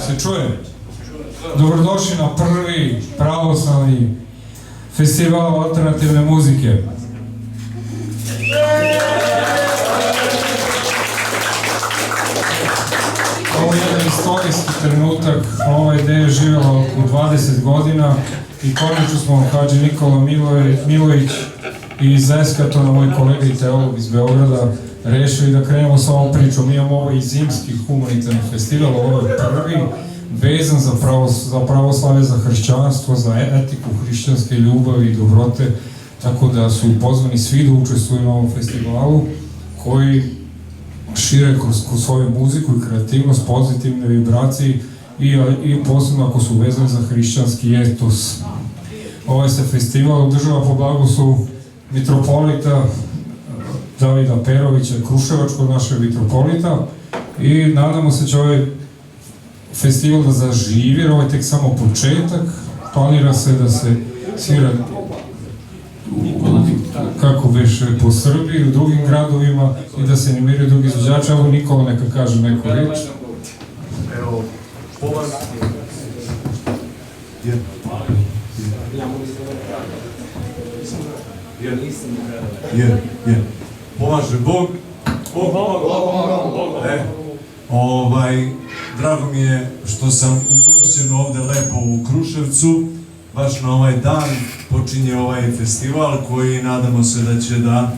Se čuje? Dobrodošli na prvi pravoslavni festival alternativne muzike. Ovo je jedan istorijski trenutak, ova ideja je živjela u 20 godina i konačno smo Hadži Nikola Milović iz Eskatona, moj kolega i teolog iz Beograda, rešili da krenemo sa ovom pričom. Mi imamo ovaj zimski humanitarni festival, ovo je prvi, vezan za pravoslavlje, za hršćanstvo, za etiku hrišćanske ljubavi i dobrote, tako da su pozvani svi da učestvuju na ovom festivalu, koji šire kroz svoju muziku i kreativnost, pozitivne vibracije i posebno ako su vezani za hrišćanski etos. Ovaj se festival održava po blagoslovu mitropolita Davida Perovića, kruševačkog našeg mitropolita, i nadamo se će ovaj festival da zaživi, jer ovo je tek samo početak. Planira se da se svira kako beše po Srbiji, u drugim gradovima i da se animiraju drugi izvođači. Evo Nikola neka kaže neku reč. Evo, pomaže. Pomaže Bog. Drago mi je što sam ugošćen ovde lepo u Kruševcu. Baš na ovaj dan počinje ovaj festival koji nadamo se da će da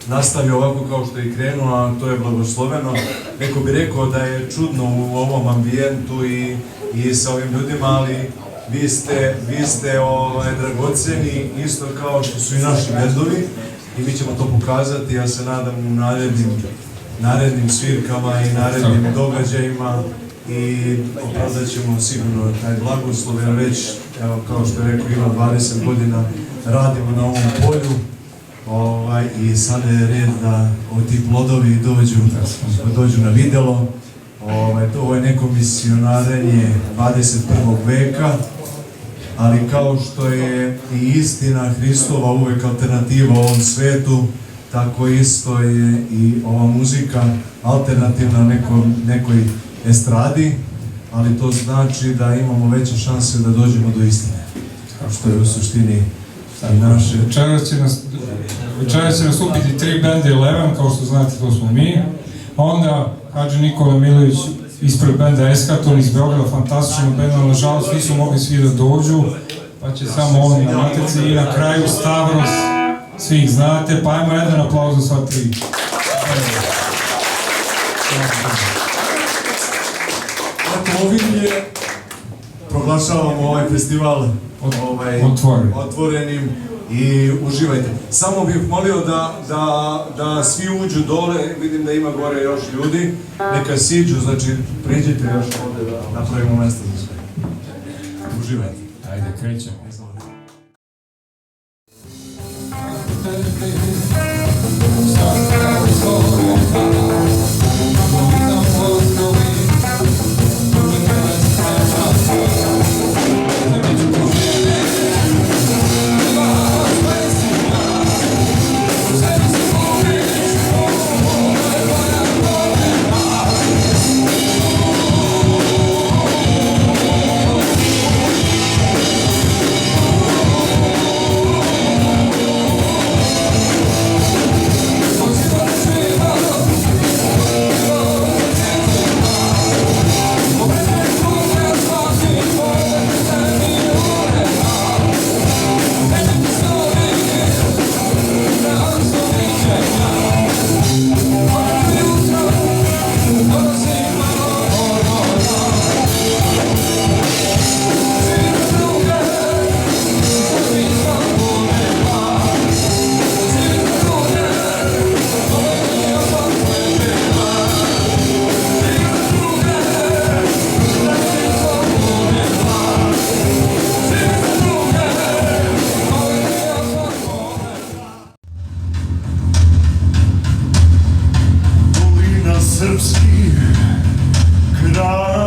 nastavi ovako kao što je i krenuo, a to je blagosloveno. Neko bi rekao da je čudno u ovom ambijentu i sa ovim ljudima, ali vi ste dragoceni isto kao što su i naši bendovi i mi ćemo to pokazati. Ja se nadam u narednim svirkama i narednim događajima i opravdat ćemo sigurno taj blagoslov, jer već, evo, kao što je rekao, ima 20 godina radimo na ovom polju i sada je red da ti plodovi dođu na videlo. Ovo je neko misionarenje 21. veka, ali kao što je i istina Hristova uvek alternativa u ovom svetu, tako isto je i ova muzika alternativna nekoj estradi, ali to znači da imamo veće šanse da dođemo do istine, što je u suštini i naše. Večeras će nastupiti 3 benda Eleven, kao što znate, to smo mi. Onda Hadži Nikola Milović ispred benda Eskaton iz Beograda, fantastičnog benda, nažalost nisu mogli svi da dođu, pa će samo on na matici, i na kraju Stavros, svi ih znate, pa ajmo jedan aplauz za sva 3. Ovdje proglašavamo ovaj festival otvorenim i uživajte. Samo bih molio da svi uđu dole, vidim da ima gore još ljudi, neka siđu, znači priđite još ovde da napravimo mesto za sve. Uživajte. Ajde, krećemo. Srpski kraj.